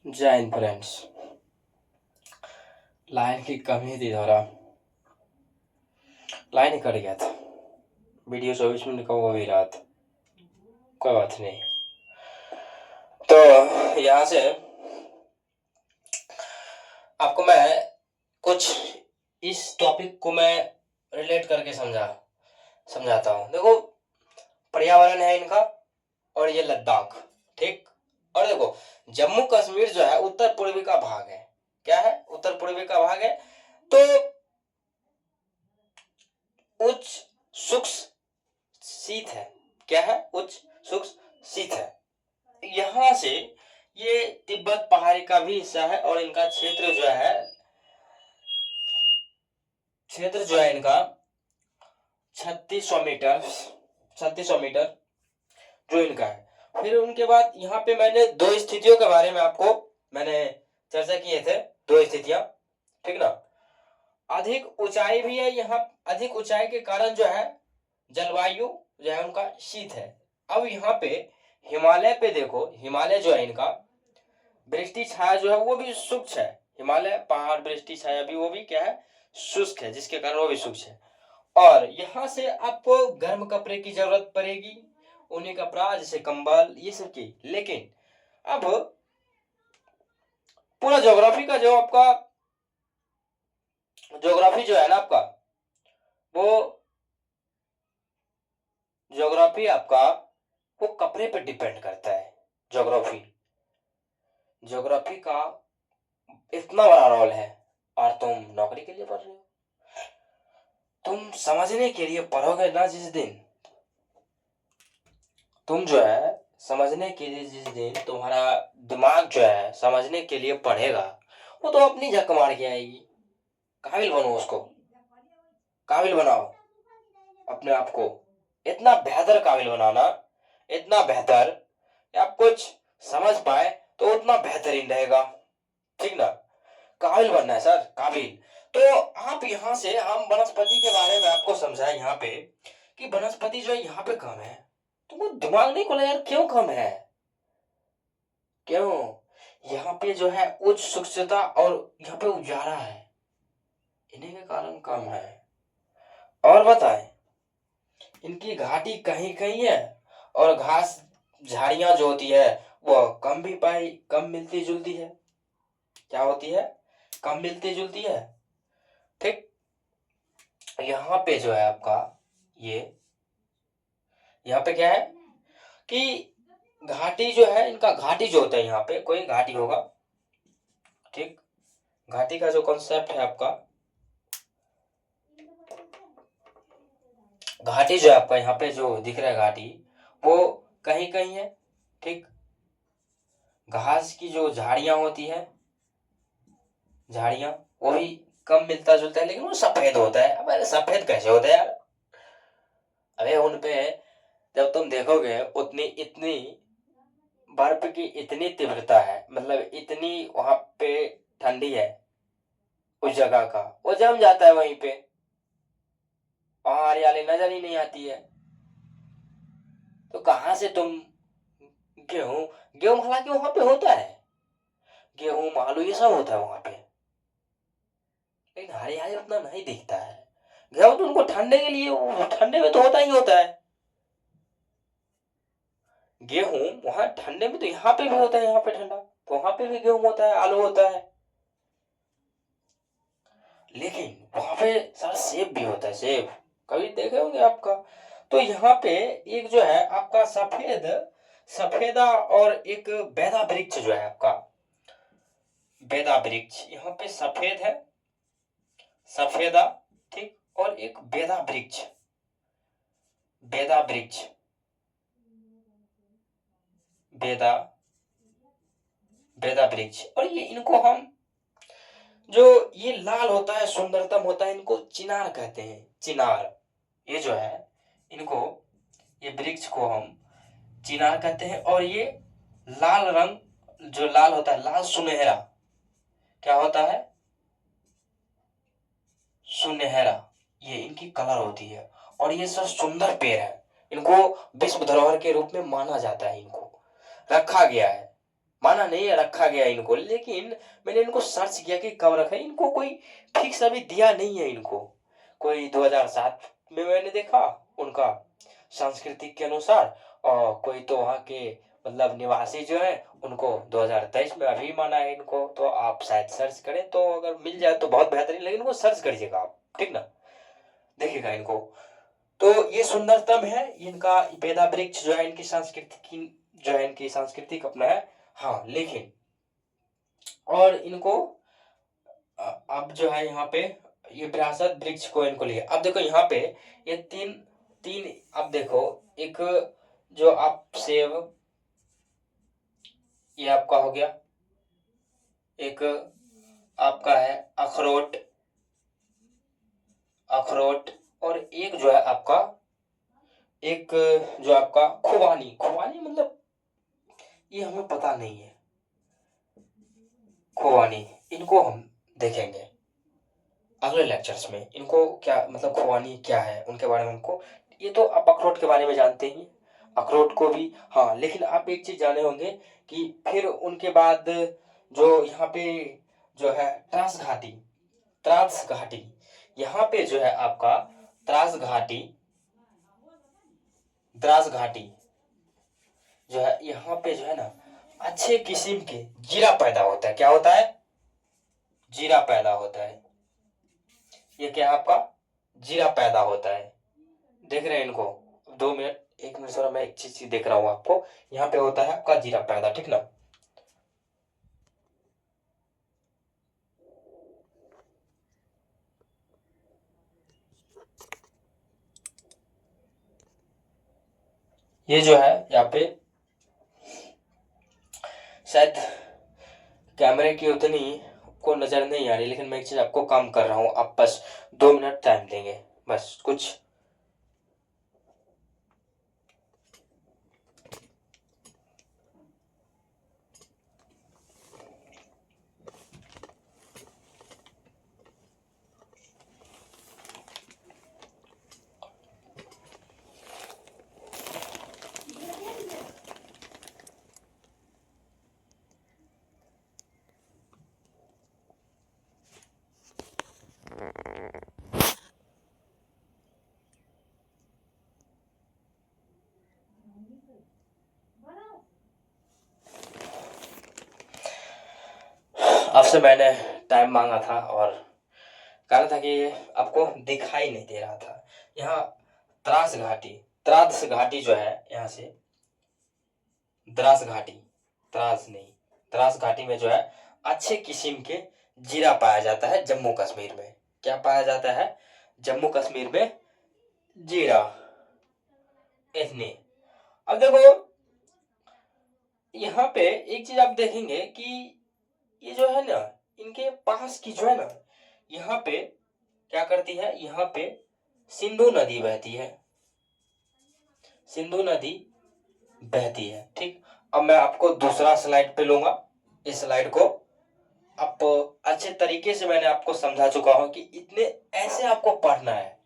जय Hind friends. Line की कमी थी थोड़ा, लाइन ही कट गया था। वीडियो 24 मिनट का वो भी रहा था, कोई बात नहीं। तो यहाँ से आपको मैं कुछ इस टॉपिक को मैं रिलेट करके समझाता हूँ। देखो, पर्यावरण है इनका और ये लद्दाख, ठीक। और देखो, जम्मू कश्मीर जो है उत्तर पूर्वी का भाग है। क्या है? उत्तर पूर्वी का भाग है। तो उच्च शुष्क शीत है। क्या है? उच्च शुष्क शीत है। यहां से ये तिब्बत पहाड़ी का भी हिस्सा है और इनका क्षेत्र जो है इनका 3600 मीटर जो इनका है। फिर उनके बाद यहाँ पे मैंने दो स्थितियों के बारे में आपको मैंने चर्चा किए थे। दो स्थितियां, ठीक ना। अधिक ऊंचाई भी है यहाँ। अधिक ऊंचाई के कारण जो है जलवायु जो है उनका शीत है। अब यहाँ पे हिमालय पे देखो, हिमालय जो है इनका वृष्टि छाया जो है वो भी शुष्क है। हिमालय पहाड़ वृष्टि छाया भी वो भी क्या है? शुष्क है, जिसके कारण वो भी शुष्क है। और यहाँ से आपको गर्म कपड़े की जरूरत पड़ेगी, ऊनी कपड़ा जैसे कंबल ये सब की। लेकिन अब पूरा ज्योग्राफी का जो आपका ज्योग्राफी जो है ना आपका, वो ज्योग्राफी आपका वो कपड़े पे डिपेंड करता है। ज्योग्राफी ज्योग्राफी का इतना बड़ा रोल है। और तुम नौकरी के लिए पढ़ रहे हो, तुम समझने के लिए पढ़ोगे ना। जिस दिन तुम जो है समझने के लिए, जिस दिन तुम्हारा दिमाग जो है समझने के लिए पढ़ेगा, वो तो अपनी झक मार के आएगी। काबिल बनो, उसको काबिल बनाओ अपने आप को। इतना बेहतर काबिल बनाना, इतना बेहतर कि आप कुछ समझ पाए तो उतना बेहतरीन रहेगा, ठीक ना। काबिल बनना है सर, काबिल। तो आप यहाँ से हम वनस्पति के बारे में आपको समझाए यहाँ पे कि वनस्पति जो है यहाँ पे कम है। तुमको दिमाग नहीं खोला यार, क्यों कम है? क्यों? यहाँ पे जो है उच्च शुष्कता और यहाँ पे उजाला है, इन्हीं के कारण कम है। और बताएं, इनकी घाटी कहीं कहीं है और घास झाड़ियां जो होती है वो कम मिलती जुलती है। क्या होती है? कम मिलती जुलती है, ठीक। यहाँ पे जो है आपका ये यहाँ पे क्या है कि घाटी जो है इनका, घाटी जो होता है यहाँ पे कोई घाटी होगा, ठीक। घाटी का जो कॉन्सेप्ट है आपका, घाटी जो है आपका यहाँ पे जो दिख रहा है घाटी, वो कहीं कहीं है, ठीक। घास की जो झाड़ियां होती है, झाड़ियां वो भी कम मिलता जुलता है, लेकिन वो सफेद होता है। अब अरे सफेद कैसे होता है यार? अरे उन पे जब तुम देखोगे उतनी इतनी बर्फ की इतनी तीव्रता है, मतलब इतनी वहां पे ठंडी है उस जगह का, वो जम जाता है वहीं पे। वहां हरियाली नजर ही नहीं आती है। तो कहाँ से तुम गेहूं गेहूं हालांकि वहां पे होता है, गेहूं आलू ये सब होता है वहां पे, लेकिन हरियाली उतना नहीं दिखता है। गेहूं तो उनको ठंडे के लिए, ठंडे में तो होता ही होता है। गेहूं वहां ठंडे में तो यहाँ पे भी होता है, यहाँ पे ठंडा तो वहां पे भी गेहूं होता है, आलू होता है। लेकिन वहां पे सर सेब भी होता है, सेब कभी देखे होंगे आपका। तो यहाँ पे एक जो है आपका सफेदा और एक बेदा वृक्ष जो है आपका, बेदा वृक्ष यहाँ पे सफेद है, सफेदा, ठीक। और एक बेदा वृक्ष बेदा बेदा वृक्ष। और ये इनको हम जो ये लाल होता है सुंदरतम होता है, इनको चिनार कहते हैं, चिनार। ये जो है इनको, ये वृक्ष को हम चिनार कहते हैं। और ये लाल रंग जो लाल होता है, लाल सुनहरा, क्या होता है? सुनहरा, ये इनकी कलर होती है। और ये सब सुंदर पेड़ है, इनको विश्व धरोहर के रूप में माना जाता है, इनको रखा गया है, माना नहीं है, रखा गया इनको, लेकिन मैंने इनको सर्च किया कि कब रखा है। इनको कोई फिक्स अभी दिया नहीं है इनको। कोई 2007 में मैंने देखा उनका सांस्कृतिक के अनुसार, और कोई तो वहाँ के मतलब निवासी जो है उनको 2023 में अभी माना है इनको। तो आप शायद सर्च करें तो अगर मिल जाए तो बहुत बेहतरीन, लेकिन इनको सर्च करिएगा आप, ठीक ना, देखिएगा इनको। तो ये सुंदरतम है इनका बेदा वृक्ष जो है, इनकी सांस्कृतिक जो है, इनकी सांस्कृतिक अपना है। हाँ लेकिन और इनको अब जो है यहाँ पे ये विरासत वृक्ष को इनको लिए। अब देखो यहाँ पे ये तीन तीन, अब देखो एक जो आप सेब, ये आपका हो गया, एक आपका है अखरोट, अखरोट, और एक जो है आपका, एक जो आपका खुबानी, खुबानी मतलब ये हमें पता नहीं है, खुबानी, इनको हम देखेंगे अगले लेक्चर्स में, इनको क्या मतलब खुबानी क्या है उनके बारे में हमको। ये तो आप अखरोट के बारे में जानते ही, अखरोट को भी। हाँ लेकिन आप एक चीज जाने होंगे कि फिर उनके बाद जो यहाँ पे जो है त्रास घाटी, त्रास घाटी, यहाँ पे जो है आपका त्रास घाटी, द्रास घाटी जो है, यहाँ पे जो है ना अच्छे किस्म के जीरा पैदा होता है। क्या होता है? जीरा पैदा होता है। ये क्या है आपका? जीरा पैदा होता है। देख रहे हैं इनको? 2 मिनट, 1 मिनट सर, मैं एक चीज देख रहा हूँ आपको। यहाँ पे होता है आपका जीरा पैदा, ठीक ना। ये जो है यहाँ पे शायद कैमरे की उतनी को नजर नहीं आ रही, लेकिन मैं एक चीज आपको काम कर रहा हूँ, आप बस 2 मिनट टाइम देंगे, बस कुछ। आपसे मैंने टाइम मांगा था और कारण था कि ये आपको दिखाई नहीं दे रहा था। यहाँ त्रास घाटी, त्रास घाटी जो है, यहाँ से द्रास घाटी, त्रास नहीं, द्रास घाटी में जो है अच्छे किस्म के जीरा पाया जाता है जम्मू कश्मीर में। क्या पाया जाता है? जम्मू कश्मीर में जीरा, इतने। अब देखो यहाँ पे एक चीज आप देखेंगे कि ये जो है ना, इनके पास की जो है ना, यहाँ पे क्या करती है, यहाँ पे सिंधु नदी बहती है, सिंधु नदी बहती है, ठीक। अब मैं आपको दूसरा स्लाइड पे लूंगा। इस स्लाइड को आप अच्छे तरीके से मैंने आपको समझा चुका हूं कि इतने ऐसे आपको पढ़ना है,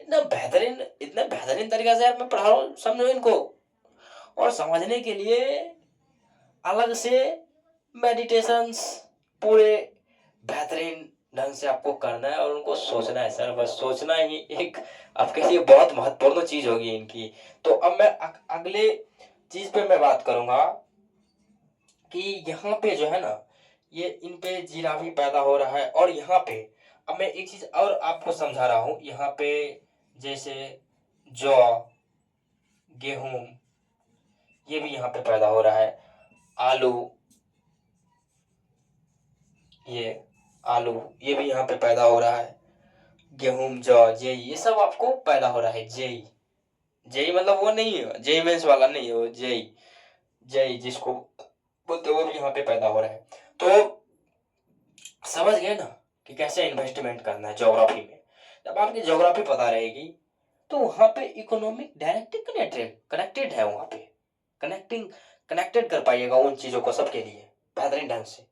इतना बेहतरीन, इतना बेहतरीन तरीके से मैं पढ़ा रहा हूं, समझो इनको। और समझने के लिए अलग से मेडिटेशंस पूरे बेहतरीन ढंग से आपको करना है, और उनको सोचना है सर, बस सोचना ही एक आपके लिए बहुत महत्वपूर्ण चीज होगी इनकी। तो अब मैं अगले चीज पे मैं बात करूंगा कि यहाँ पे जो है ना, ये इन पे जीरा भी पैदा हो रहा है, और यहाँ पे अब मैं एक चीज और आपको समझा रहा हूँ। यहाँ पे जैसे जौ, गेहूं, ये भी यहाँ पे पैदा हो रहा है, आलू, ये आलू, ये भी यहाँ पे पैदा हो रहा है, गेहूं, जौ, जेई, ये सब आपको पैदा हो रहा है। जेई, जेई मतलब वो नहीं है, जेई मेंस वाला नहीं है, वो जेई, जेई जिसको बोलते हैं, वो भी यहाँ पे पैदा हो रहा है। तो समझ गए ना कि कैसे इन्वेस्टमेंट करना है ज्योग्राफी में। जब आपकी ज्योग्राफी पता रहेगी तो वहां पे इकोनॉमिक डायरेक्टली कनेक्टेड कनेक्टेड है, वहां पे कनेक्टिंग कनेक्टेड कर पाइएगा उन चीजों को सबके लिए बेहतरीन ढंग से।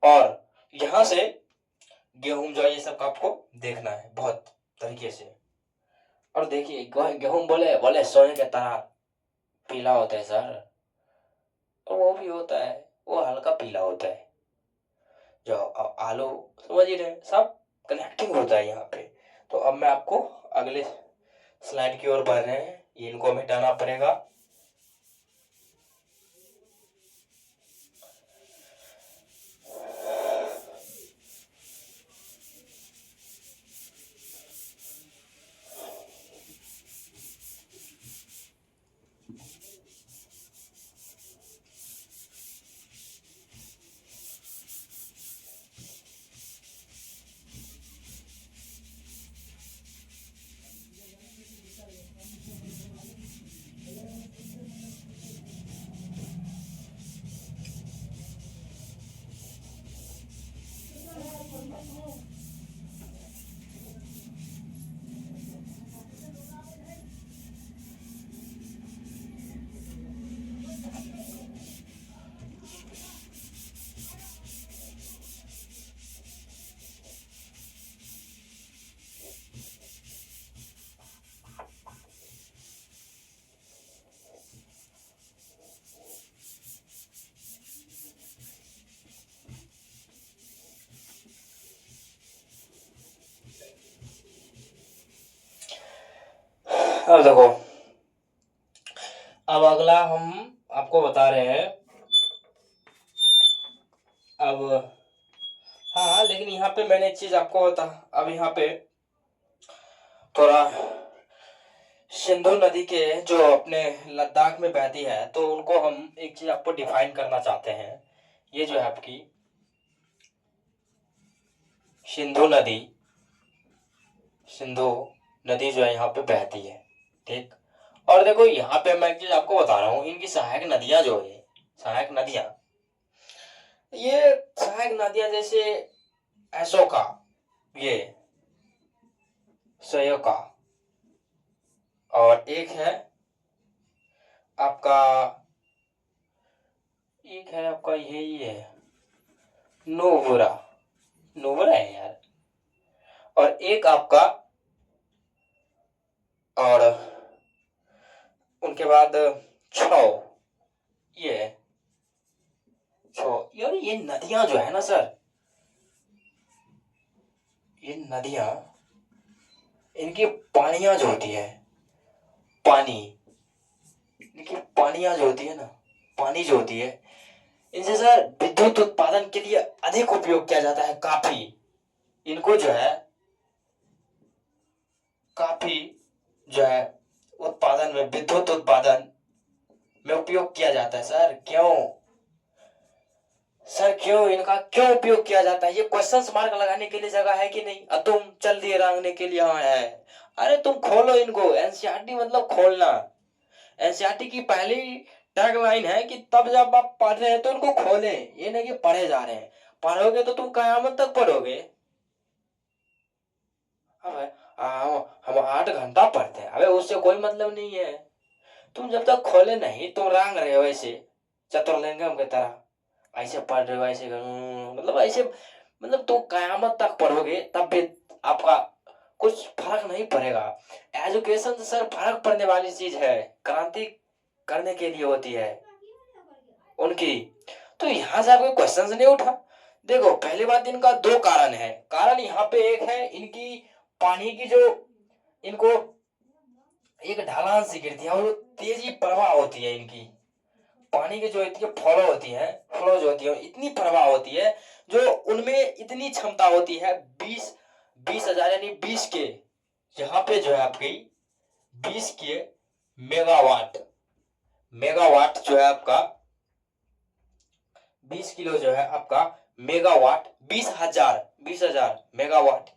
और यहाँ से गेहूं जो है, ये सब का आपको देखना है बहुत तरीके से। और देखिए गेहूं बोले बोले सोने के तरह पीला होता है सर, और वो भी होता है, वो हल्का पीला होता है। जो आलू, समझ ही रहे, सब कनेक्टिंग होता है यहाँ पे। तो अब मैं आपको अगले स्लाइड की ओर बढ़ रहे हैं, ये इनको मिटाना पड़ेगा। अब देखो, अब अगला हम आपको बता रहे हैं। अब हाँ, लेकिन यहाँ पे मैंने एक चीज आपको बता, अब यहाँ पे थोड़ा सिंधु नदी के जो अपने लद्दाख में बहती है, तो उनको हम एक चीज आपको डिफाइन करना चाहते हैं। ये जो है आपकी सिंधु नदी, सिंधु नदी जो है यहाँ पे बहती है, ठीक। और देखो यहाँ पे मैं एक चीज आपको बता रहा हूँ, इनकी सहायक नदियां जो है, सहायक नदियां, ये सहायक नदियां जैसे अशोका, ये सयोका, और एक है आपका, एक है आपका यही है नोबुरा, नोबुरा है यार, और एक आपका, और उनके बाद छो, ये छो। यार ये नदियां जो है ना सर, ये नदियां, इनकी पानियां जो होती है, पानी, इनकी पानियां जो होती है ना, पानी जो होती है, इनसे सर विद्युत उत्पादन के लिए अधिक उपयोग किया जाता है, काफी। इनको जो है काफी जो है उत्पादन में, विद्युत उत्पादन में उपयोग किया जाता है सर। क्यों सर, क्यों इनका क्यों उपयोग किया जाता है? ये क्वेश्चन मार्क लगाने के लिए जगह है कि नहीं? तुम चल दिए रंगने के लिए, हाँ है। अरे तुम खोलो इनको, एनसीईआरटी मतलब खोलना। एनसीईआरटी की पहली टैगलाइन है कि तब जब आप पढ़ रहे हैं तो इनको खोलें, ये नहीं कि पढ़े जा रहे हैं। पढ़ोगे तो तुम कयामत तक पढ़ोगे। अब हम 8 घंटा पढ़ते हैं, अबे उससे कोई मतलब नहीं है। तुम जब तक खोले नहीं, तुम रांग रहे हो ऐसे चतुर्लिंगम की तरह, ऐसे पढ़ रहे हो, ऐसे मतलब ऐसे, मतलब तुम कयामत तक पढ़ोगे तब भी आपका कुछ फर्क नहीं पड़ेगा। एजुकेशन से सर फर्क पड़ने वाली चीज है, क्रांति करने के लिए होती है उनकी। तो यहाँ से आपके क्वेश्चन नहीं उठा। देखो पहली बात, इनका 2 कारण है। कारण यहाँ पे एक है इनकी पानी की जो, इनको एक ढलान से गिरती है और तेजी प्रवाह होती है इनकी, पानी की जो इतनी फ्लो होती है, फ्लो जो होती है, इतनी प्रवाह होती है, जो उनमें इतनी क्षमता होती है 20,000 यानी 20 के, यहाँ पे जो है आपकी 20 के मेगावाट, मेगावाट जो है आपका 20 किलो जो है आपका मेगावाट, 20,000 मेगावाट,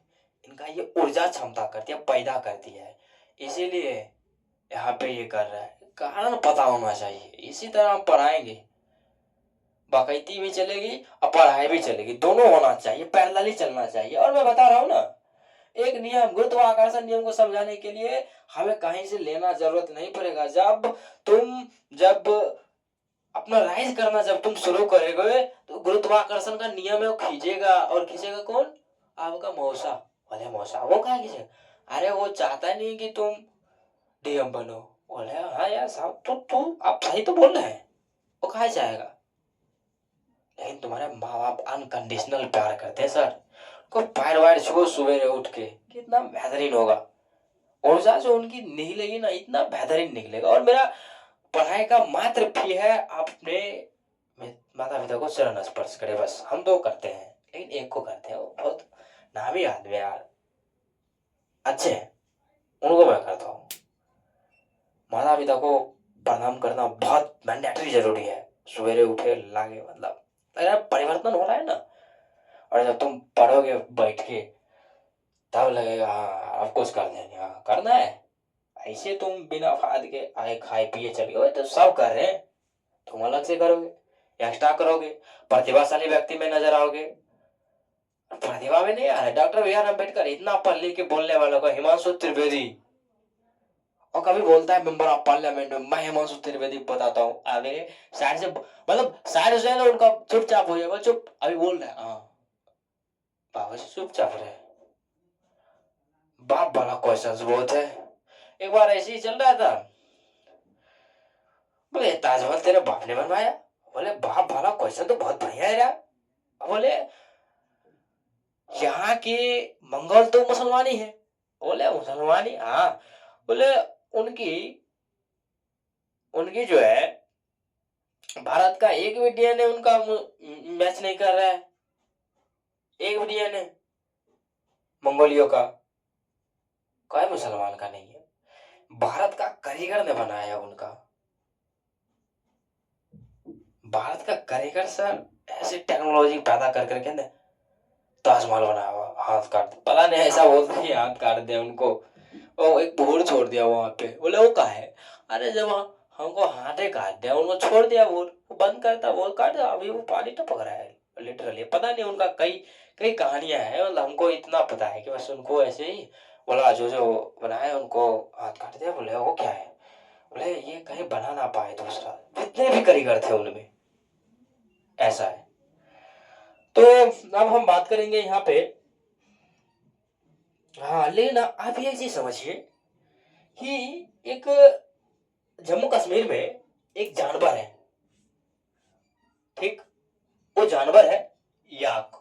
इनका ये ऊर्जा क्षमता करती है, पैदा करती है। इसीलिए यहाँ पे ये कर रहा है, कारण पता होना चाहिए। इसी तरह हम पढ़ाएंगे, बाकायदगी भी चलेगी और पढ़ाई भी चलेगी, दोनों होना चाहिए, पैरेलली चलना चाहिए। और मैं बता रहा हूँ ना, एक नियम, गुरुत्वाकर्षण नियम को समझाने के लिए हमें कहीं से लेना जरूरत नहीं पड़ेगा। जब अपना राइज करना जब तुम शुरू करोगे, तो गुरुत्वाकर्षण का नियम है वो खींचेगा, और खींचेगा कौन? आपका मौसा। बोले मौसा वो कहा खींचेगा? अरे वो चाहता नहीं कि तुम डीएम बनो। बोले हाँ यार साहब, तो आप सही तो बोल रहे हैं, वो कहा जाएगा। लेकिन तुम्हारे माँ बाप अनकंडीशनल प्यार करते हैं सर। को पैर वायर छुओ सुबह उठ के, कितना बेहतरीन होगा। ऊर्जा जो उनकी निकलेगी ना, इतना बेहतरीन निकलेगा। और मेरा पढ़ाई का मात्र फी है अपने माता पिता को चरण स्पर्श करे, बस। हम दो करते हैं, लेकिन एक को करते हैं, वो बहुत नामी आदमी यार, अच्छे हैं, उनको मैं करता हूँ। माता पिता को प्रणाम करना बहुत मैंडेटरी जरूरी है। सवेरे उठे लागे, मतलब अगर परिवर्तन हो रहा है ना, और जब तुम पढ़ोगे बैठ के, तब लगेगा हाँ अब कुछ कर देंगे, हाँ करना है। ऐसे तुम बिना फायदे के आए खाए पिए चले गए तो सब कर रहे हैं, तुम अलग से करोगे, एक्स्ट्रा करोगे, प्रतिभाशाली व्यक्ति में नजर आओगे। प्रतिभा में नहीं आ रहा है। डॉक्टर बी आर अम्बेडकर इतना पढ़ लिख के बोलने वालों को, हिमांशु त्रिवेदी, और कभी बोलता है मेंबर ऑफ पार्लियामेंट में, मैं हिमांशु त्रिवेदी बताता हूँ। अरे शायर से, मतलब शायर जो है ना उनका चुपचाप हो जाएगा, चुप अभी बोल रहे हैं, हाँ बाबा जी चुपचाप रहे। बाप वाला क्वेश्चन बहुत है। एक बार ऐसे ही चल रहा था, बोले ताजमहल तेरे बाप ने बनवाया। बोले बाप वाला क्वेश्चन तो बहुत बढ़िया है यार। बोले यहाँ के मंगोल तो मुसलमान ही है। बोले मुसलमान ही, हाँ। बोले उनकी उनकी जो है भारत का एक भी डीएनए उनका मैच नहीं कर रहा है, एक भी डीएनए मंगोलियों का, कोई मुसलमान का नहीं है। भारत का कारीगर ने बनाया उनका, भारत का कारीगर सर ऐसे टेक्नोलॉजी पैदा कर करके ना ताजमहल बनाया हुआ, हाथ काट, पता नहीं ऐसा बोलते हैं हाथ काट दिया उनको, और एक बोर्ड छोड़ दिया वहां पे। बोले वो कहा है, अरे जब हमको हाथे काट दिया, उनको छोड़ दिया बोर्ड, वो बंद करता बोर्ड काट दिया, अभी वो पानी टपक रहा है लिटरली। पता नहीं उनका कई कई कहानियां हैं, मतलब हमको इतना पता है कि बस उनको ऐसे ही बोला जो जो बनाया उनको हाथ काट दिया। बोले वो क्या है, बोले ये कहीं बना ना पाए दूसरा, जितने भी कारीगर थे उनमें, ऐसा है। तो अब हम बात करेंगे यहाँ पे, हाँ लेकिन आप ये चीज समझिए कि एक जम्मू कश्मीर में एक जानवर है, ठीक, वो जानवर है याक।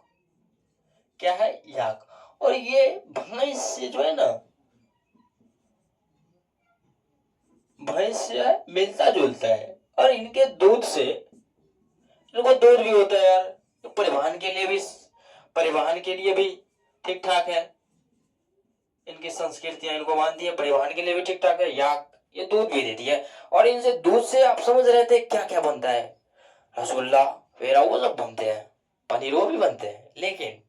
क्या है, याक। और ये भैंस से जो है ना, भैंस से है, मिलता जुलता है। और इनके दूध से, इनको दूध भी होता है यार, तो परिवहन के लिए भी ठीक ठाक है। इनकी संस्कृतियां इनको मानती है, परिवहन के लिए भी ठीक ठाक है। याक ये दूध भी देती है। और इनसे दूध से आप समझ रहे थे क्या क्या बनता है, रसगुल्ला पेड़ा वो सब बनते हैं, पनीर वो भी बनते हैं। लेकिन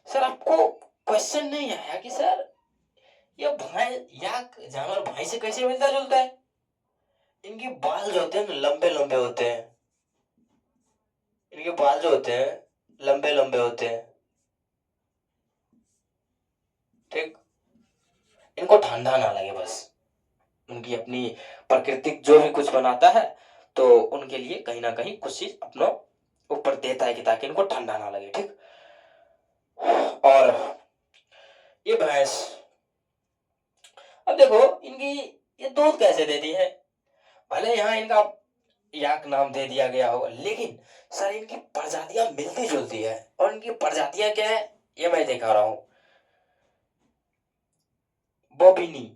सर आपको क्वेश्चन नहीं आया कि सर ये भैंस या जानवर भैंस से कैसे मिलता जुलता है। इनके बाल जो होते हैं लंबे लंबे होते हैं, इनके बाल जो होते हैं लंबे लंबे होते हैं, ठीक। इनको ठंडा ना लगे बस, उनकी अपनी प्राकृतिक जो भी कुछ बनाता है तो उनके लिए कहीं ना कहीं कुछ चीज अपना ऊपर देता है कि ताकि इनको ठंडा ना लगे, ठीक। और ये भैंस, अब देखो इनकी ये दूध कैसे देती है। भले यहाँ इनका याक नाम दे दिया गया हो, लेकिन सर इनकी प्रजातियां मिलती जुलती है। और इनकी प्रजातियां क्या है ये मैं दिखा रहा हूँ, बोबिनी।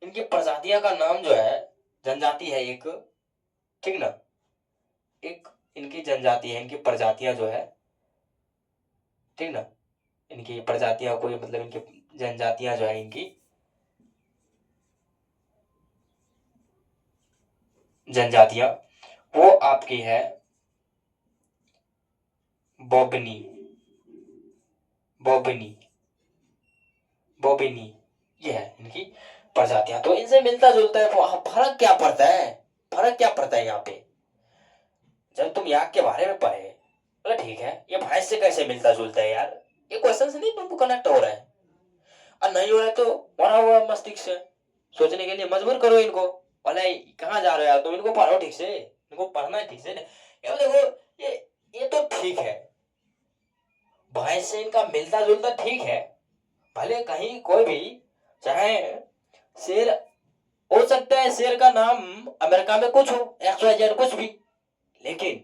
इनकी प्रजातियां का नाम जो है, जनजाति है एक, ठीक ना, एक इनकी जनजाति है, इनकी प्रजातियां जो है, ठीक ना, इनकी प्रजातियां को मतलब इनकी जनजातियां जो है इनकी जनजातियां, वो आपकी है बोबनी, बोबनी, बोबिनी, ये है इनकी प्रजातियां। तो इनसे मिलता जुलता है। फर्क क्या पड़ता है, फर्क क्या पड़ता है यहाँ पे, जब तुम याक के बारे में पढ़े, बोले ठीक है ये भैंस से कैसे मिलता जुलता है यार, ये क्वेश्चन से नहीं तुमको कनेक्ट हो रहा है। और नहीं हो रहा है तो मरा हुआ मस्तिष्क से सोचने के लिए मजबूर करो इनको। बोले कहाँ जा रहे हो यार तुम, इनको पढ़ो ठीक से, इनको पढ़ना है ठीक से। ये देखो, ये तो ठीक है, भैंस से इनका मिलता जुलता ठीक है। भले कहीं कोई भी, चाहे शेर हो सकता है, शेर का नाम अमेरिका में कुछ हो, XYZ कुछ भी, लेकिन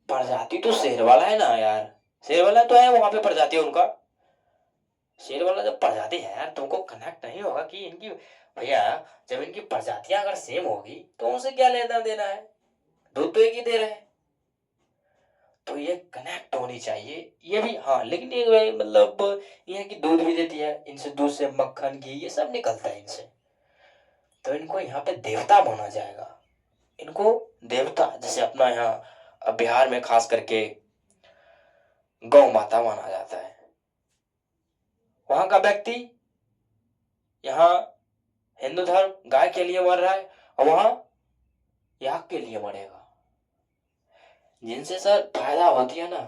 प्रजाति तो शेर वाला है ना यार, शेर वाला तो है वहां पे प्रजाति उनका, शेर वाला जब प्रजाति है यार, तुमको कनेक्ट नहीं होगा कि इनकी, भैया जब इनकी प्रजातियां अगर सेम होगी तो उनसे क्या लेना देना है, दूध तो एक ही दे रहे हैं, तो ये कनेक्ट होनी चाहिए। ये भी हाँ, लेकिन ये मतलब ये है कि दूध भी देती है, इनसे दूध से मक्खन घी ये सब निकलता है इनसे, तो इनको यहाँ पे देवता माना जाएगा, इनको देवता, जैसे अपना यहाँ बिहार में खास करके गौ माता माना जाता है। वहां का व्यक्ति यहाँ हिंदू धर्म गाय के लिए मर रहा है और वहां याग के लिए मरेगा, जिनसे सर फायदा होती है ना,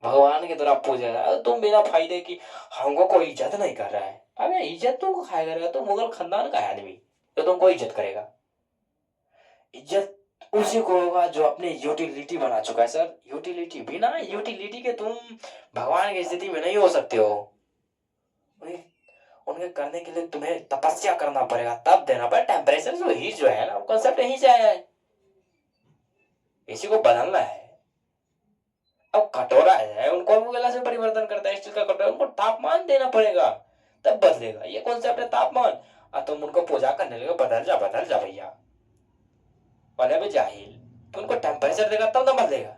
भगवान की तरह पूजा रहा है, तुम बिना फायदे की हमको कोई इज्जत नहीं कर रहा है, अबे इज्जत तुमको खाया करेगा, तो मुगल खानदान का है आदमी तो तुमको इज्जत करेगा, इज्जत उसी को होगा जो अपनी यूटिलिटी बना चुका है सर, यूटिलिटी, बिना यूटिलिटी के तुम भगवान की स्थिति में नहीं हो सकते हो, उनके करने के लिए तुम्हें तपस्या करना पड़ेगा, तब देना पड़ेगा, टेम्परेचर जो हीट जो है ना, वो कंसेप्ट यहीं से आया है, इसी को बदलना है। अब कटोरा है, उनको गला से परिवर्तन करता है, स्टील का कटोरा, उनको तापमान देना पड़ेगा तब बदलेगा, ये कॉन्सेप्ट है तापमान। तुम उनको पूजा करने लगे, बदल जा भैया, वाले भी जाहिल, तो उनको टेम्परेचर देगा तब ना बदलेगा,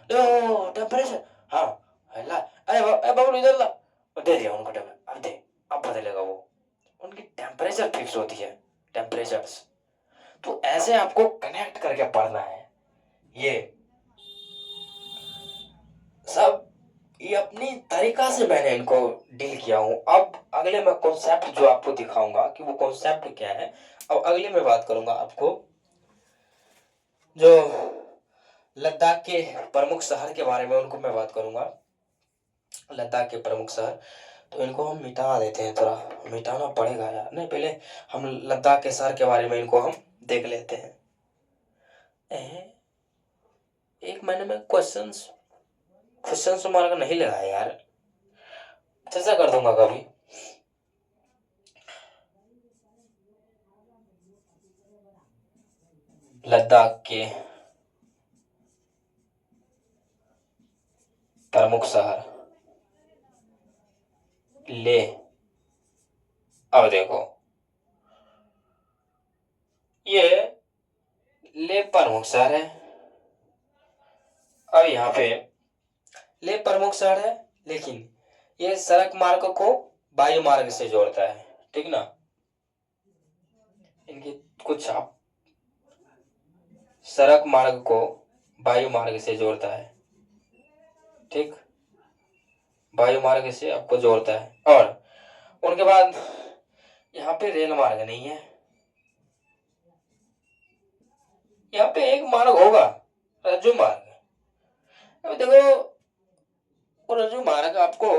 लो टेम्परेचर, हाँ ला, अरे बबलू इधर ला, दे दिया उनको टेम्परेचर, अब दे, अब बदलेगा वो, उनकी टेम्परेचर फिक्स होती है, टेम्परेचर्स, तो ऐसे आपको कनेक्ट करके पढ़ना है ये सब, ये अपनी तरीका से मैंने इनको डील किया हूं। अब अगले मैं कॉन्सेप्ट जो आपको दिखाऊंगा कि वो कॉन्सेप्ट क्या है, अब अगले में बात करूंगा आपको जो लद्दाख के प्रमुख शहर के बारे में, उनको मैं बात करूंगा, लद्दाख के प्रमुख शहर, तो इनको हम मिटा देते हैं, थोड़ा मिटाना पड़ेगा यार, नहीं पहले हम लद्दाख के शहर के बारे में इनको हम देख लेते हैं। एक महीने में क्वेश्चन मार्क नहीं लगा यार, चर्चा कर दूंगा कभी। लद्दाख के प्रमुख शहर ले, अब देखो ये ले प्रमुख शहर है, अब यहाँ पे ले प्रमुख शहर है, लेकिन ये सड़क मार्ग को वायु मार्ग से जोड़ता है, ठीक ना, इनके कुछ आप सड़क मार्ग को वायु मार्ग से जोड़ता है, ठीक, वायु मार्ग से आपको जोड़ता है, और उनके बाद यहाँ पे रेल मार्ग नहीं है, यहाँ पे एक मार्ग होगा, रज्जु मार्ग, अब देखो वो रज्जु मार्ग आपको,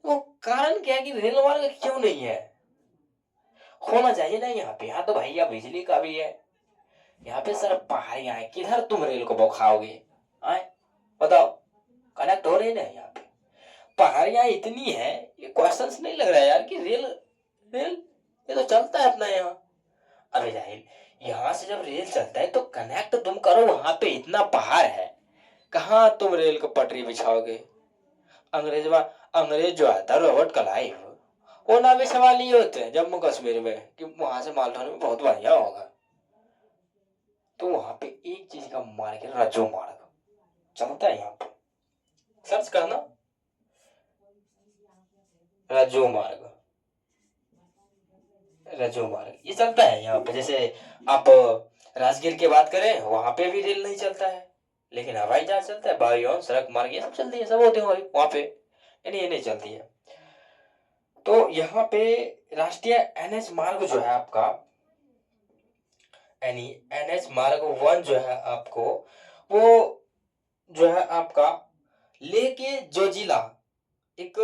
वो कारण क्या है कि रेल मार्ग क्यों नहीं है, होना चाहिए ना यहाँ पे, यहाँ तो भैया बिजली का भी है, यहाँ पे सर पहाड़ियां हैं, किधर तुम रेल को बौखाओगे, आए बताओ, कनेक्ट हो रही है ना यहाँ पे, पहाड़ियां इतनी है, ये क्वेश्चंस नहीं लग रहा है यार कि रेल रेल ये तो चलता है अपना यहाँ, अबे जाहिल, यहाँ से जब रेल चलता है तो कनेक्ट तुम करो, वहां पे इतना पहाड़ है, कहाँ तुम रेल को पटरी बिछाओगे, अंग्रेज जो आता है रॉबर्ट क्लाइव, वो ना भी सवाल ये होते हैं जम्मू कश्मीर में कि वहां से माल ढोने में बहुत बढ़िया होगा, तो वहां पे एक चीज का मार्ग है, रज्जो मार्ग चलता है यहाँ पे, सर्च करना रज्जो मार्ग, रज्जो मार्ग ये चलता है यहाँ पे, जैसे आप राजगीर की बात करें वहां पे भी रेल नहीं चलता है, लेकिन हवाई जहाज चलता है, वायुयान सड़क मार्ग ये सब चलती है, सब होते हैं वहां पे, यानी ये नहीं चलती है। तो यहाँ पे राष्ट्रीय एनएच मार्ग जो है आपका, यानी एनएच मार्ग 1 जो है आपको, वो जो है आपका लेके जोजिला एक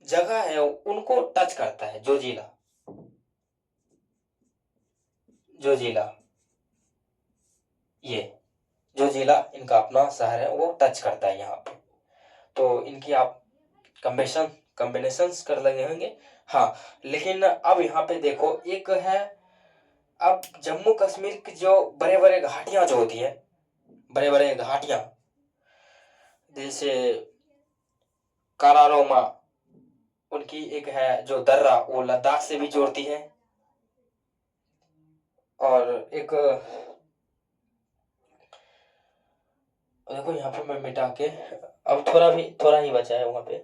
जगह है उनको टच करता है, जोजिला, जोजिला, ये जोजिला इनका अपना शहर है, वो टच करता है यहाँ पे, तो इनकी आप कॉम्बिनेशन कर लगे होंगे, हाँ, लेकिन अब यहाँ पे देखो एक है, अब जम्मू कश्मीर की जो बड़े बड़े घाटियां जो होती है, बड़े बड़े घाटियां जैसे कारारोमा, उनकी एक है जो दर्रा, वो लद्दाख से भी जोड़ती है। और एक देखो यहाँ पे मैं मिटा के, अब थोड़ा ही बचा है वहां पे।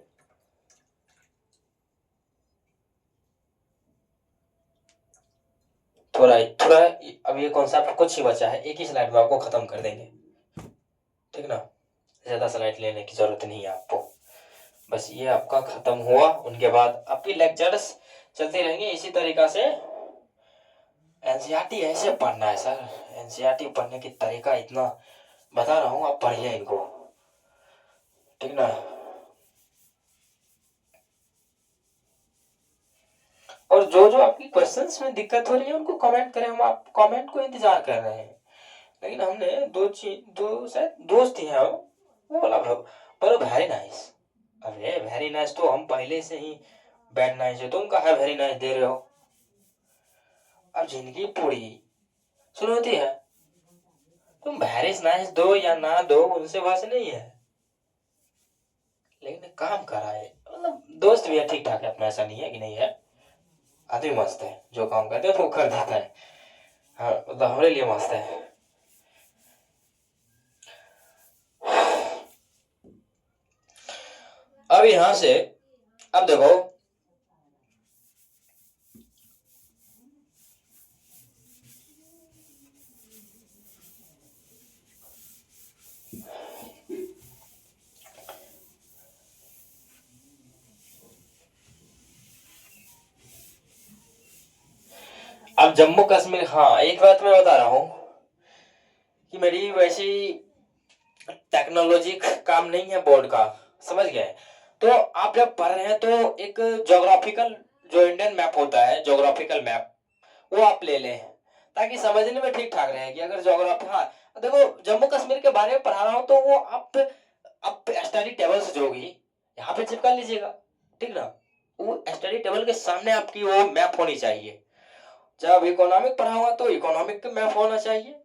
थोड़ा अब ये कॉन्सेप्ट कुछ ही बचा है, एक ही स्लाइड में आपको खत्म कर देंगे, ठीक ना। ज्यादा स्लाइड लेने की जरूरत नहीं है आपको, बस ये आपका खत्म हुआ। उनके बाद आपकी लेक्चर्स चलते रहेंगे इसी तरीका से। एनसीईआरटी ऐसे पढ़ना है सर, एनसीईआरटी पढ़ने की तरीका इतना बता रहा हूँ, आप पढ़िए इनको, ठीक ना। और जो जो आपकी क्वेश्चंस में दिक्कत हो रही है उनको कमेंट करें, हम आप कमेंट को इंतजार कर रहे हैं। लेकिन हमने दो शायद दोस्त ही हैं वो बोला पर वेरी नाइस। अरे वेरी नाइस तो हम पहले से ही बैड नाइस है, तुम कहा वेरी नाइस दे रहे हो। अब जिंदगी पूरी सुनोती है, तुम वेरी नाइस दो या ना दो उनसे बस नहीं है, लेकिन काम करा है, मतलब दोस्त भी है ठीक ठाक है अपना, ऐसा नहीं है कि नहीं है। आदमी मस्त है, जो काम करते हैं वो कर देता है। हाँ मतलब हमारे लिए मस्त है। अब यहां से, अब देखो अब जम्मू कश्मीर, हाँ एक बात मैं बता रहा हूँ कि मेरी वैसी टेक्नोलॉजी काम नहीं है बोर्ड का, समझ गए। तो आप जब पढ़ रहे हैं तो एक ज्योग्राफिकल जो इंडियन मैप होता है, ज्योग्राफिकल मैप, वो आप ले लें ताकि समझने में ठीक ठाक रहे कि अगर ज्योग्राफी, हाँ देखो जम्मू कश्मीर के बारे में पढ़ा रहा हूँ तो वो आप स्टडी टेबल से जो होगी यहाँ पे चिपका लीजिएगा, ठीक ना। वो स्टडी टेबल के सामने आपकी वो मैप होनी चाहिए। जब इकोनॉमिक पढ़ा हुआ तो इकोनॉमिक का मैप होना चाहिए,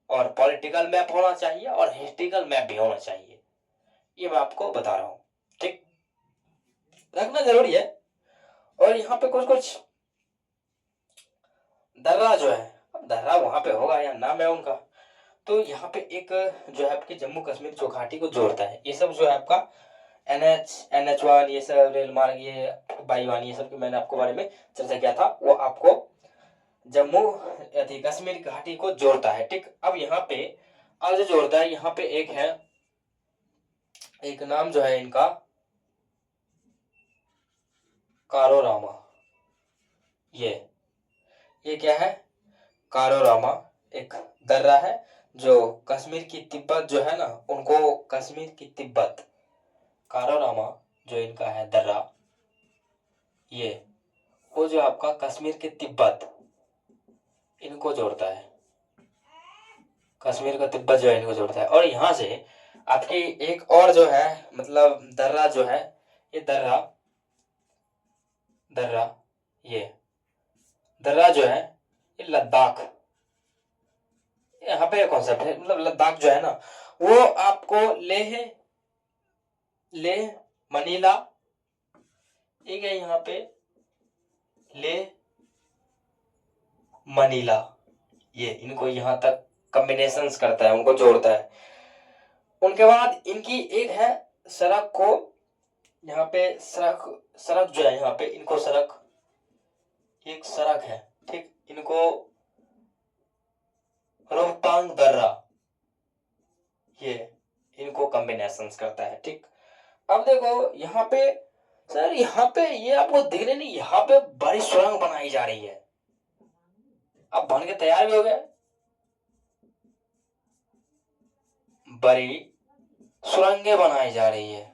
और पॉलिटिकल मैप होना चाहिए, और हिस्ट्रिकल मैप भी होना चाहिए। ये मैं आपको बता रहा हूँ, ठीक, रखना जरूरी है। और यहाँ पे कुछ कुछ दर्रा जो है, अब दर्रा वहां पे होगा या नाम है उनका, तो यहाँ पे एक जो है आपके जम्मू कश्मीर चौघाटी को जोड़ता है। ये सब जो है आपका NH1, ये सब रेल मार्ग, ये बाईवान, ये सब के मैंने आपको बारे में चर्चा किया था, वो आपको जम्मू अति कश्मीर घाटी को जोड़ता है, ठीक। अब यहाँ पे और जो जोड़ता है, यहाँ पे एक है, एक नाम जो है इनका कारोरामा, ये क्या है, कारोरामा एक दर्रा है जो कश्मीर की तिब्बत जो है ना, उनको कश्मीर की तिब्बत, कारोरामा जो इनका है दर्रा, ये वो जो आपका कश्मीर के तिब्बत इनको जोड़ता है, कश्मीर का तिब्बत जो है इनको जोड़ता है। और यहाँ से आपकी एक और जो है, मतलब दर्रा जो है, ये दर्रा दर्रा ये दर्रा जो है, ये लद्दाख, यहाँ पे कॉन्सेप्ट है, मतलब लद्दाख जो है ना, वो आपको लेह मनीला, ठीक है, यहाँ पे लेह मनीला, ये इनको यहाँ तक कॉम्बिनेशंस करता है, उनको जोड़ता है। उनके बाद इनकी एक है सड़क को, यहाँ पे सड़क सड़क जो है, यहाँ पे इनको सड़क, एक सड़क है, ठीक, इनको रोहतांग दर्रा, ये इनको कॉम्बिनेशंस करता है, ठीक। अब देखो यहाँ पे सर, यहाँ पे ये आपको दिख रहे नहीं, यहाँ पे बड़ी सुरंग बनाई जा रही है, अब बन के तैयार भी हो गए, बड़ी सुरंगें बनाई जा रही है।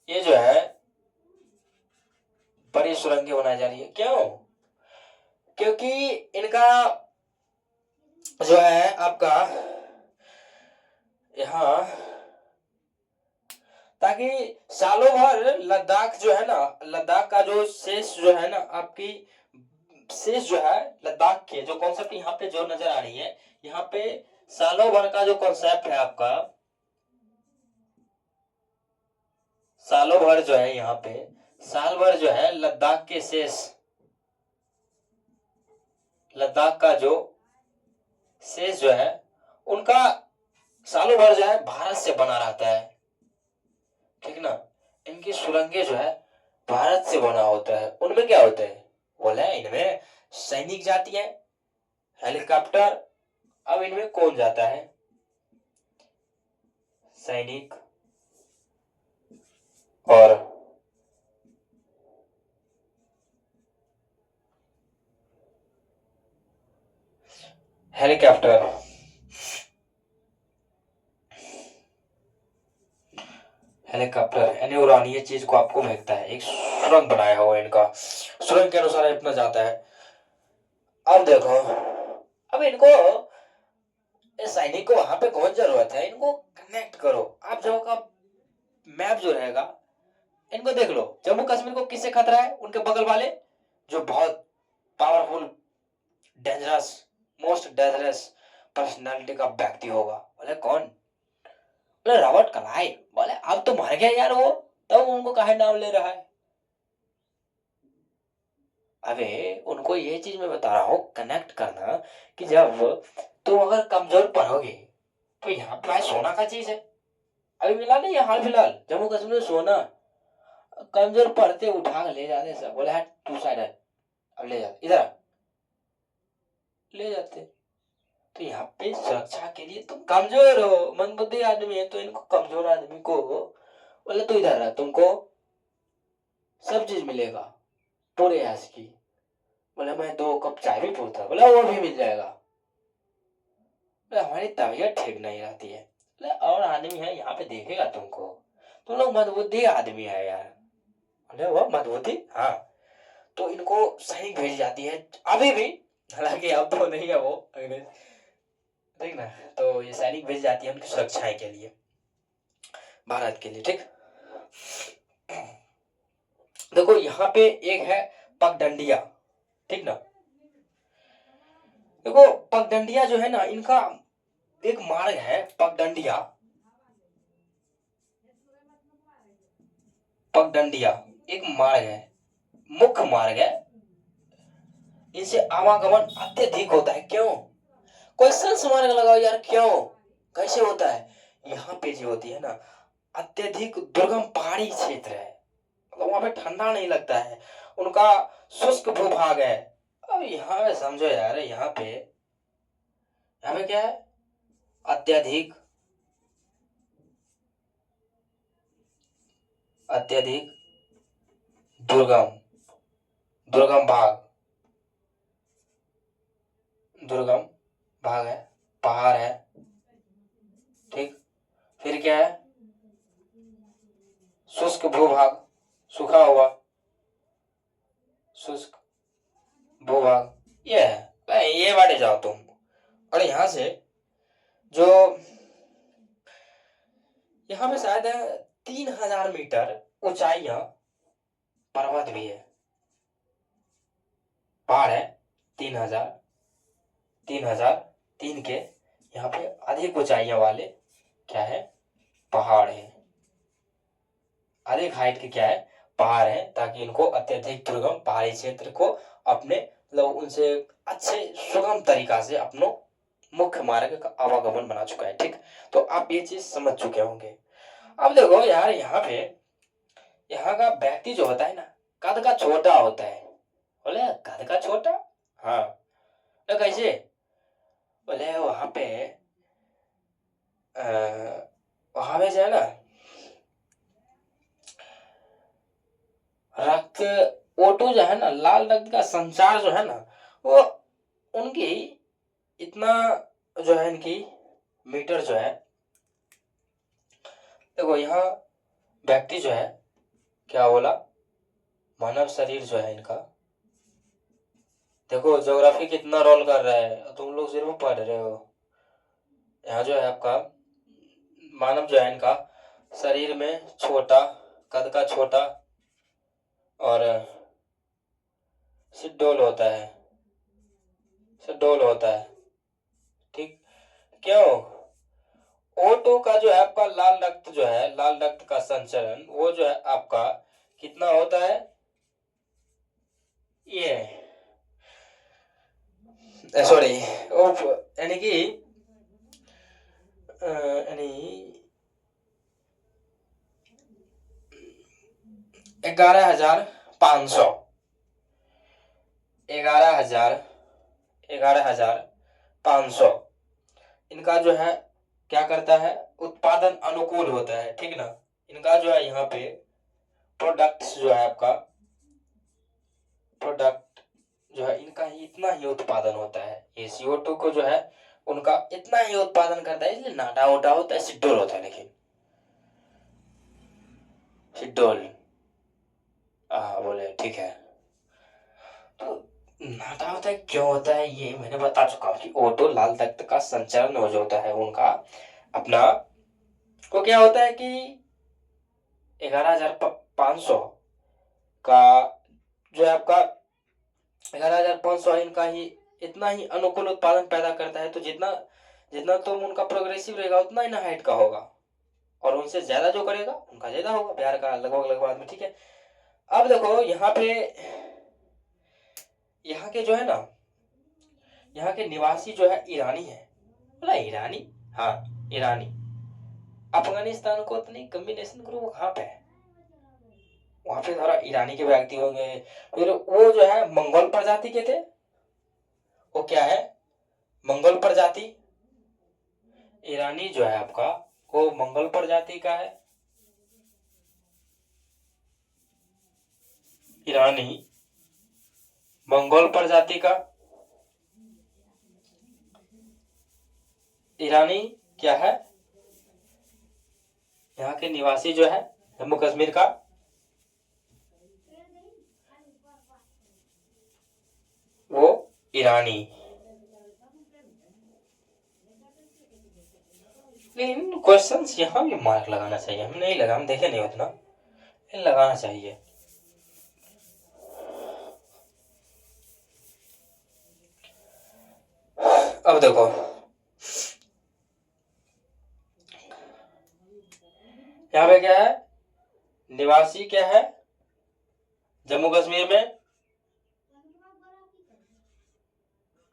ये जो है बड़ी सुरंगें बनाई जा रही है, क्यों? क्योंकि इनका जो है आपका यहाँ, ताकि सालों भर लद्दाख जो है ना, लद्दाख का जो शेष जो है ना, आपकी शेष जो है लद्दाख के जो कॉन्सेप्ट यहाँ पे जो नजर आ रही है, यहाँ पे सालों भर का जो कॉन्सेप्ट है आपका, सालों भर जो है यहाँ पे, साल भर जो है लद्दाख के शेष, लद्दाख का जो शेष जो है उनका सालों भर जो है भारत से बना रहता है, ठीक ना। इनकी सुरंगें जो है भारत से बना होता है। उनमें क्या होता है बोले, इनमें सैनिक जाती है, हेलीकॉप्टर। अब इनमें कौन जाता है, सैनिक और हेलीकॉप्टर। हेलीकॉप्टर यानी उड़ान, ये चीज को आपको भेजता है, एक सुरंग बनाया हुआ है इनका, सुरंग के अनुसार इतना जाता है। अब देखो, अब इनको, इस सैनिक को वहां पे कौन जरूरत है, इनको कनेक्ट करो। आप जो का मैप जो रहेगा, इनको देख लो, जम्मू कश्मीर को किससे खतरा है, उनके बगल वाले जो बहुत powerful, dangerous, most dangerous personality का व्यक्ति होगा। बोले कौन, बोले रॉबर्ट क्लाइव। बोले अब तो मर गया यार वो, तब उनको काहे नाम ले रहा है। अबे उनको ये चीज मैं बता रहा हूँ कनेक्ट करना, कि जब तुम अगर कमजोर पड़ोगे तो यहाँ पे भाई सोना का चीज है। अभी मिला नहीं है हाल फिलहाल जम्मू कश्मीर में सोना, कमजोर पड़ते उठा के ले जाते सब, बोले हट तू साइड हट, अब ले जाते इधर आ, ले जाते। तो यहाँ पे सुरक्षा के लिए तुम कमजोर हो, मंदबुद्धि आदमी है, तो इनको कमजोर आदमी को बोले तू इधर आ, तुमको सब चीज मिलेगा पूरे ऐश की। बोले मैं 2 कप चाय भी पूछता, बोले वो भी मिल जाएगा। बोले हमारी तबीयत ठीक नहीं रहती है, बोले और आदमी है यहाँ पे देखेगा तुमको, तुम लोग मंदबुद्धि आदमी है यार। बोले वो मंदबुद्धि, हाँ। तो इनको सैनिक भेजी जाती है अभी भी, हालांकि अब तो नहीं है वो अंग्रेज, ठीक ना। तो ये सैनिक भेजी जाती है उनकी सुरक्षा के लिए, भारत के लिए, ठीक। देखो यहाँ पे एक है पगडंडिया, ठीक ना। देखो पगडंडिया जो है ना, इनका एक मार्ग है पगडंडिया, पगडंडिया एक मार्ग है, मुख्य मार्ग है। इनसे आवागमन अत्यधिक होता है, क्यों, क्वेश्चन मार्ग लगाओ यार, क्यों, कैसे होता है। यहाँ पे जो होती है ना, अत्यधिक दुर्गम पहाड़ी क्षेत्र है, मतलब वहां पे ठंडा नहीं लगता है, उनका शुष्क भूभाग है। अब यहाँ पे समझो यार, यहाँ पे क्या है, अत्यधिक, अत्यधिक दुर्गम, दुर्गम भाग, दुर्गम भाग है, पहाड़ है, ठीक। फिर क्या है, शुष्क भूभाग, सूखा हुआ शुष्क भूभाग, ये है। ये बाटे जाओ तुम, और यहाँ से जो, यहाँ पे शायद 3000 मीटर ऊंचाइयां पर्वत भी है, पहाड़ है, 3000, 3003 के यहाँ पे अधिक ऊंचाइयां वाले क्या है, पहाड़ है, अधिक हाइट के क्या है, पहाड़ है, ताकि इनको अत्यधिक दुर्गम पहाड़ी क्षेत्र को अपने, मतलब उनसे अच्छे सुगम तरीका से अपनो मुख्य मार्ग का आवागमन बना चुका है, ठीक। तो आप ये चीज समझ चुके होंगे। अब देखो यार, यहाँ पे यहाँ का व्यक्ति जो होता है ना, कद का छोटा होता है। बोले कद का छोटा, हाँ। तो कैसे, बोले वहां पे वहां पे जो है ना, रक्त, O2 जो है ना, लाल रक्त का संचार जो है ना, वो उनकी इतना जो है, इनकी मीटर जो है, देखो यहाँ व्यक्ति जो है, क्या बोला, मानव शरीर जो है इनका, देखो ज्योग्राफी कितना रोल कर रहा है, तुम लोग सिर्फ पढ़ रहे हो। यहाँ जो है आपका मानव जो है इनका शरीर में छोटा, कद का छोटा, और सिड्डोल होता है, सिड्डोल होता है, ठीक। क्यों? O2 का जो है आपका लाल रक्त जो है, लाल रक्त का संचरण वो जो है आपका कितना होता है? ये सॉरी, यानी कि यानी 11,500, 11,500 इनका जो है क्या करता है? उत्पादन अनुकूल होता है, ठीक ना? इनका जो है यहाँ पे प्रोडक्ट्स जो है आपका, प्रोडक्ट जो है इनका ही इतना ही उत्पादन होता है। ये CO2 को जो है उनका इतना ही उत्पादन करता है, इसलिए नाटा मोटा होता है, सिड्डोल होता है। लेकिन सिड्डोल, हाँ बोले ठीक है। तो नाटा होता है क्यों होता है ये मैंने बता चुका हूँ कि O2 लाल रक्त का संचरण हो जो होता है उनका अपना, को क्या होता है कि 11,500 का जो है आपका 11,500 इनका ही इतना ही अनुकूल उत्पादन पैदा करता है। तो जितना जितना तुम उनका प्रोग्रेसिव रहेगा उतना ही ना हाइट का होगा, और उनसे ज्यादा जो करेगा उनका ज्यादा होगा, बिहार का लगभग लगभग आदमी, ठीक है। अब देखो यहाँ पे, यहाँ के जो है ना, यहाँ के निवासी जो है ईरानी है। बोला ईरानी? हाँ ईरानी। अफगानिस्तान को इतनी कम्बिनेशन करो वो कहाँ पे है? वहां पे थोड़ा ईरानी के व्यक्ति होंगे। फिर वो जो है मंगोल प्रजाति के थे। वो क्या है? मंगोल प्रजाति। ईरानी जो है आपका वो मंगोल प्रजाति का है। ईरानी मंगोल प्रजाति का। ईरानी क्या है? यहाँ के निवासी जो है जम्मू कश्मीर का, वो ईरानी। लेकिन क्वेश्चंस यहाँ भी मार्क लगाना चाहिए, हम नहीं लगा, हम देखे नहीं उतना, लगाना चाहिए। अब देखो यहाँ पे क्या है? निवासी क्या है जम्मू कश्मीर में?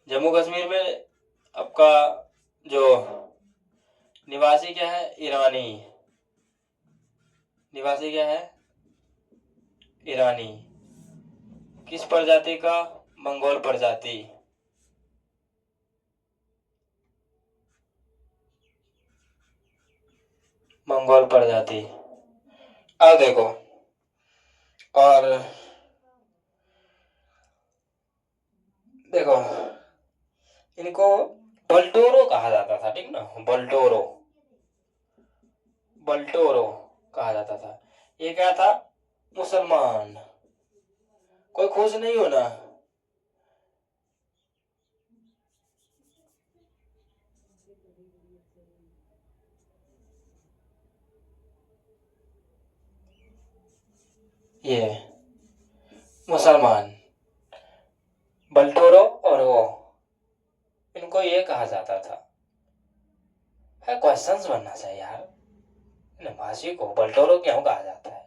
जम्मू कश्मीर में आपका जो निवासी क्या है? ईरानी। निवासी क्या है? ईरानी। किस प्रजाति का? मंगोल प्रजाति। मंगोल प्रजाति। अब देखो, और देखो इनको बल्टोरो कहा जाता था, ठीक ना? बल्टोरो, बल्टोरो कहा जाता था। ये क्या था? मुसलमान। कोई खुश नहीं हो ना? ये मुसलमान, बल्टोरो और वो, इनको ये कहा जाता था। है क्वेश्चंस बनना चाहिए यार। निवासी को बल्टोरो क्यों कहा जाता है?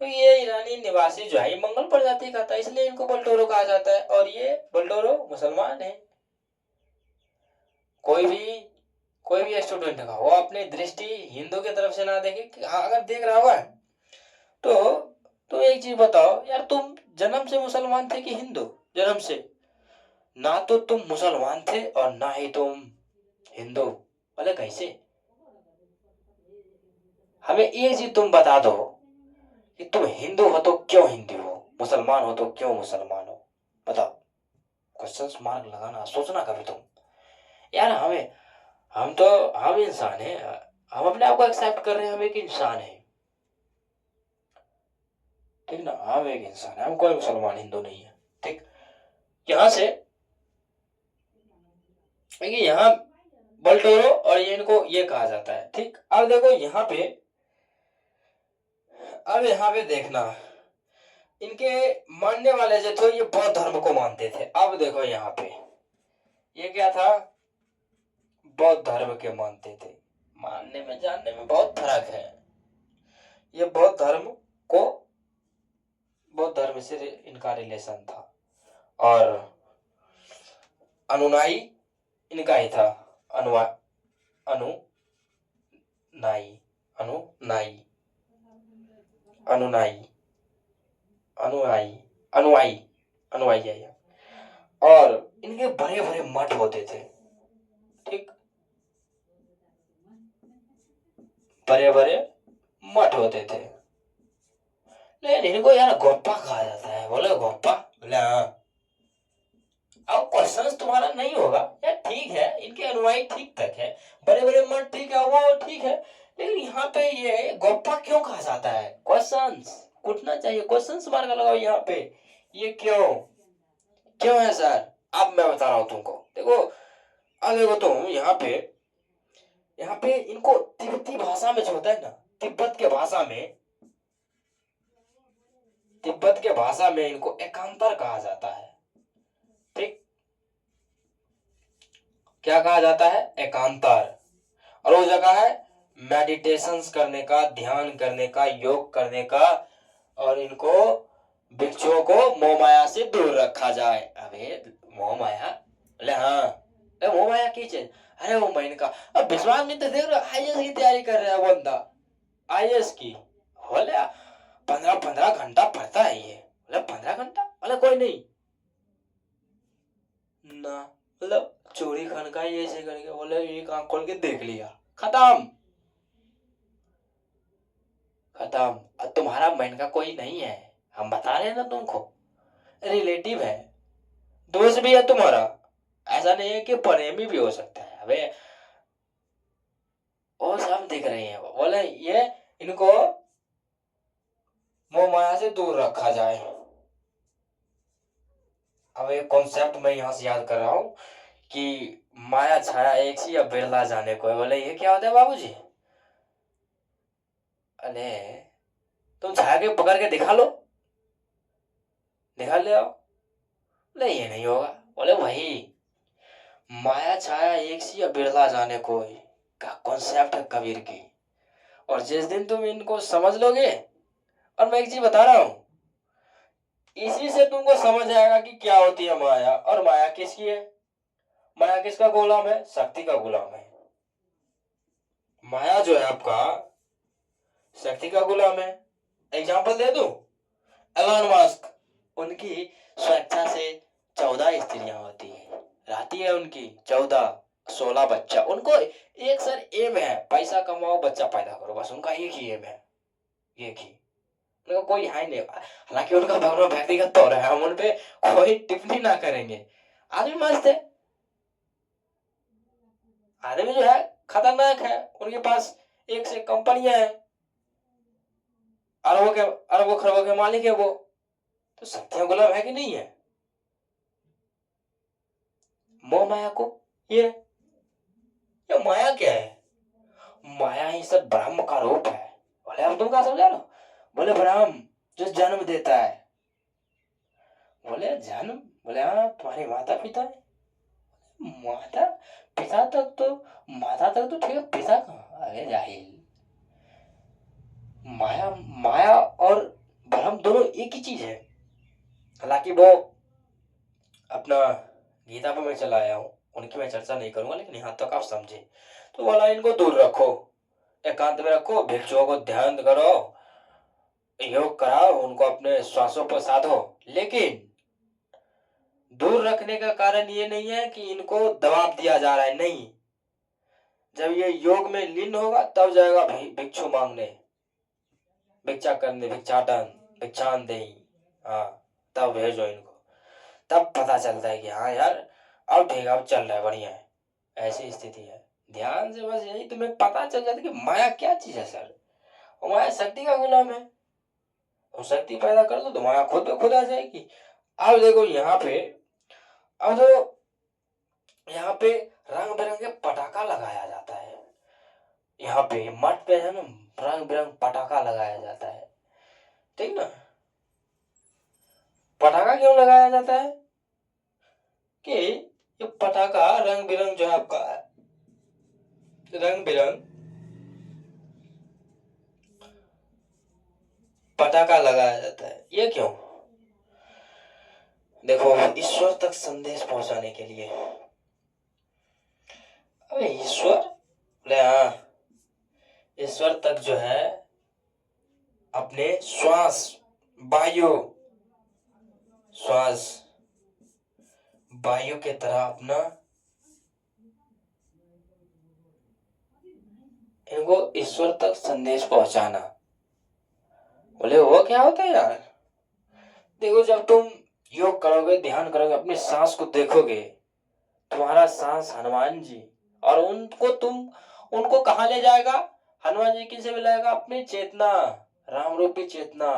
तो ये ईरानी निवासी जो है ये मंगल प्रजाति का था, इसलिए इनको बल्टोरो कहा जाता है। और ये बल्टोरो मुसलमान है। कोई भी स्टूडेंट का वो अपनी दृष्टि हिंदू की तरफ से ना देखे हाँ, अगर देख रहा होगा तो तुम एक चीज बताओ यार, तुम जन्म से मुसलमान थे कि हिंदू? जन्म से ना तो तुम मुसलमान थे और ना ही तुम हिंदू, बोले कैसे? हमें एक चीज तुम बता दो कि तुम हिंदू हो तो क्यों हिंदू हो, मुसलमान हो तो क्यों मुसलमान हो? बताओ। क्वेश्चन मार्क लगाना, सोचना कभी तुम। यार हमें, हम इंसान हैं, हम अपने आप को एक्सेप्ट कर रहे हैं, हम एक इंसान है, ठीक ना? हम एक इंसान है, हम कोई मुसलमान हिंदू नहीं है, ठीक। यहाँ से देखिए, यहाँ बल्टोरो और ये इनको ये कहा जाता है, ठीक। अब देखो यहाँ पे, अब यहाँ पे देखना, इनके मानने वाले जो थे ये बौद्ध धर्म को मानते थे। अब देखो यहाँ पे ये क्या था? बौद्ध धर्म के मानते थे। मानने में जानने में बहुत फर्क है। ये बौद्ध धर्म से इनका रिलेशन था। और अनुनाई इनका ही था। अनुवा अनुनाई अनुनाई अनुनाई अनुयायी अनुयायी अनुयायी है। और इनके बड़े बड़े मठ होते थे। ठीक, बड़े बड़े मठ होते थे। लेकिन इनको यार गोप्पा कहा जाता है। बोले गोप्पा, बोले हाँ। अब क्वेश्चन तुम्हारा नहीं होगा यार, ठीक है, इनके अनुयायी ठीक तक है, बड़े बड़े मठ ठीक है, वो ठीक है, लेकिन यहाँ पे ये गोप्पा क्यों कहा जाता है? क्वेश्चंस उठना चाहिए, क्वेश्चंस मार्क लगाओ यहाँ पे। ये क्यों क्यों है सर? अब मैं बता रहा हूँ तुमको। देखो, अब देखो तुम यहाँ पे इनको तिब्बती भाषा में जो होता है ना, तिब्बत के भाषा में इनको एकांतर कहा जाता है। ठीक, क्या कहा जाता है? एकांतर। और वो जगह है मेडिटेशंस करने का, ध्यान करने का, योग करने का, और इनको भिक्षुओं को मोह माया से दूर रखा जाए। अबे मोह माया, बोले हाँ, अरे मोह माया की चीज? अरे वो मैंने कहा, अब विश्वास नहीं तो देख रहे, आईएएस की तैयारी कर रहा है बंदा, आईएएस की। बोले 15-15 घंटा पढ़ता है ये। बोले 15 घंटा? बोले कोई नहीं ना, मतलब चोरी खनका ये ऐसे करके, बोले एक आंख खोल के देख लिया, खत्म खत्म। अब तुम्हारा मन का कोई नहीं है, हम बता रहे हैं ना तुमको, रिलेटिव है, दोस्त भी है तुम्हारा, ऐसा नहीं है कि प्रेमी भी हो सकता है। अबे वो सब दिख रहे हैं। बोले ये इनको मोह माया से दूर रखा जाए। अब एक कॉन्सेप्ट मैं यहाँ से याद कर रहा हूँ कि माया छाया एक सी, अब बिरला जाने को। बोले ये क्या होता है बाबूजी? अरे तुम छाया के पकड़ के दिखा लो, दिखा ले आओ। बोले ये नहीं होगा। बोले वही माया छाया एक सी, अब बिरला जाने को का कॉन्सेप्ट है कबीर की। और जिस दिन तुम इनको समझ लोगे, और मैं एक चीज बता रहा हूं, इसी से तुमको समझ आएगा कि क्या होती है माया, और माया किसकी है। माया किसका गुलाम है? शक्ति का गुलाम है। माया जो है आपका शक्ति का गुलाम है। एग्जाम्पल दे दूं, एलन मस्क, उनकी स्वेच्छा से 14 स्त्रियां होती है, रहती है उनकी 14-16 बच्चा। उनको एक सर एम है, पैसा कमाओ, बच्चा पैदा करो, बस उनका एक ही एम है, एक ही। उनका कोई है नहीं। हालांकि उनका धर्म व्यक्तिगत तौर है, हम उनपे कोई टिप्पणी ना करेंगे। आदमी मस्त है, आदमी जो है खतरनाक है, उनके पास एक से कंपनियां हैं, अरबों खरबों के मालिक है वो। तो शक्तियां गुलाम है कि नहीं है? मोह माया को, ये माया क्या है? माया ही सब ब्रह्म का रूप है। बोले अब तुम क्या समझा लो? बोले ब्रह्म जो जन्म देता है। बोले जन्म? बोले हाँ, तुम्हारे माता पिता है। माता पिता तक तो, माता तक तो ठीक है, पिता कहाँ? अरे जाहिल, माया माया और ब्रह्म दोनों एक ही चीज है। हालांकि वो अपना गीता पर मैं चला आया हूँ, उनकी मैं चर्चा नहीं करूंगा, लेकिन यहाँ तक आप समझे। तो बोला इनको दूर रखो, एकांत में रखो, भिक्षुओं को ध्यान करो, योग कराओ, उनको अपने श्वासों पर साधो। लेकिन दूर रखने का कारण ये नहीं है कि इनको दबाव दिया जा रहा है, नहीं। जब ये योग में लीन होगा तब जाएगा भिक्षु मांगने, भिक्षा करने, भिक्षाटन, भिक्षान दे, हाँ, तब भेजो इनको। तब पता चलता है कि हाँ यार अब ठीक है, अब चल रहा है, बढ़िया है, ऐसी स्थिति है। ध्यान से बस यही तुम्हें पता चल जाता है कि माया क्या चीज है सर। और माया शक्ति का गुलाम है, और शक्ति पैदा कर दो तो माया खुद पे खुद आ जाएगी। अब देखो यहाँ पे, अब तो यहाँ पे रंग बिरंगे पटाखा लगाया जाता है। यहाँ पे मठ पे है ना, रंग बिरंग पटाखा लगाया जाता है, ठीक ना। पटाखा क्यों लगाया जाता है? कि ये पटाखा रंग बिरंग जो है आपका रंग बिरंग पटाखा लगाया जाता है, ये क्यों? देखो, ईश्वर तक संदेश पहुंचाने के लिए। अबे ईश्वर, बोले हाँ, ईश्वर तक जो है अपने श्वास, वायु, श्वास वायु के तरह अपना इनको ईश्वर तक संदेश पहुंचाना। बोले वो क्या होता है यार? देखो, जब तुम योग करोगे, ध्यान करोगे, अपनी सांस को देखोगे, तुम्हारा सांस हनुमान जी, और उनको कहाँ ले जाएगा? हनुमान जी किनसे मिलाएगा? अपनी चेतना, राम रूपी चेतना,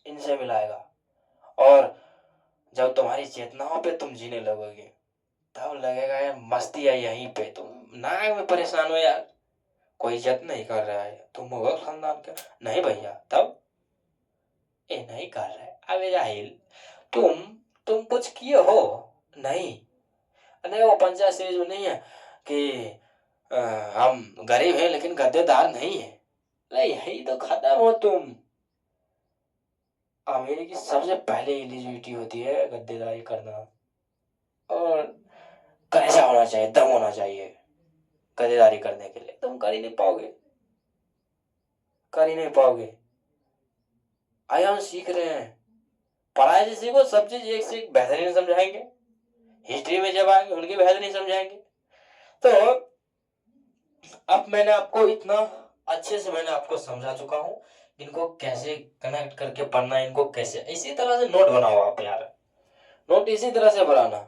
इनसे मिलाएगा। और जब तुम्हारी चेतनाओं पे तुम जीने लगोगे, तब लगेगा यार मस्ती है यहीं पे। तुम नाक में परेशान हो यार, कोई इज्जत नहीं कर रहा है, तुम मुगल खानदान के नहीं भैया, तब ये नहीं कर रहे। अबे जाहिल, तुम कुछ किए हो? नहीं। नहीं, वो पंचायत सीरीज में नहीं है कि हम गरीब हैं लेकिन गद्देदार नहीं है। अरे यही तो खत्म हो तुम। अमीरी की सबसे पहले एलिजिबिलिटी होती है गद्देदारी करना, और कैसा होना चाहिए, दम होना चाहिए गद्देदारी करने के लिए। तुम कर ही नहीं पाओगे, कर ही नहीं पाओगे। आया हम सीख रहे हैं, पढ़ाई से सीखो, सब चीज एक से एक बेहतरीन समझाएंगे। हिस्ट्री में जब आएंगे उनकी बेहतरीन समझाएंगे। तो अब मैंने आपको इतना अच्छे से मैंने आपको समझा चुका हूँ, इनको कैसे कनेक्ट करके पढ़ना है, इनको कैसे, इसी तरह से नोट बनाओ आप यार, नोट इसी तरह से बनाना।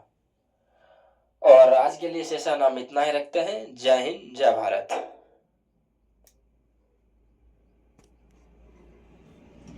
और आज के लिए सेशन हम इतना ही रखते हैं। जय हिंद, जय भारत।